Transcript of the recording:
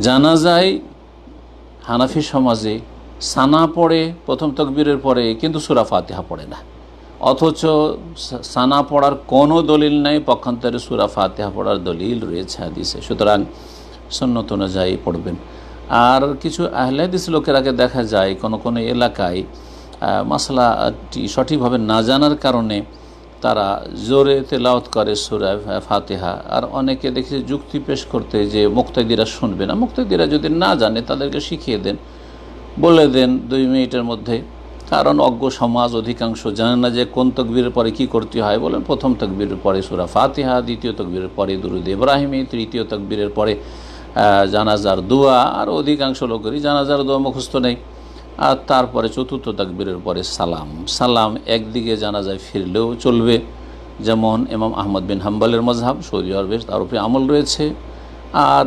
জানাজায় হানাফি সমাজে সানা পড়ে প্রথম তকবীরের পরে, কিন্তু সূরা ফাতিহা পড়ে না। অথচ সানা পড়ার কোনো দলিল নাই, পক্ষান্তরে সূরা ফাতিহা পড়ার দলিল রয়েছে হাদিসে। সুতরাং সুন্নত অনুযায়ী পড়বেন। আর কিছু আহলে হাদিস লোকেরাকে দেখা যায় কোনো কোনো এলাকায় মাসলাটি সঠিকভাবে না জানার কারণে তারা জোরে তেলাওয়াত করে সূরা ফাতিহা। আর অনেকে দেখি যুক্তি পেশ করতে যে মুক্তাদিরা শুনবে না। মুক্তাদিরা যদি না জানে তাদেরকে শিখিয়ে দেন, বলে দেন 2 মিনিটের মধ্যে। কারণ অজ্ঞ সমাজ অধিকাংশ জানে না যে কোন তকবীরের পরে কি করতে হয়। বলেন প্রথম তকবীরের পরে সূরা ফাতিহা, দ্বিতীয় তকবীরের পরে দুরূদ ইব্রাহিমী, তৃতীয় তকবীরের পরে জানাজার দোয়া। আর অধিকাংশ লোকেরই জানাজার দোয়া মুখস্থ নেই। আর তারপরে চতুর্থ তাকবীরের পরে সালাম একদিকে জানাজায় ফিরলেও চলবে, যেমন ইমাম আহমদ বিন হাম্বলের মযহাব, সৌদি আরবের তার উপরে আমল রয়েছে। আর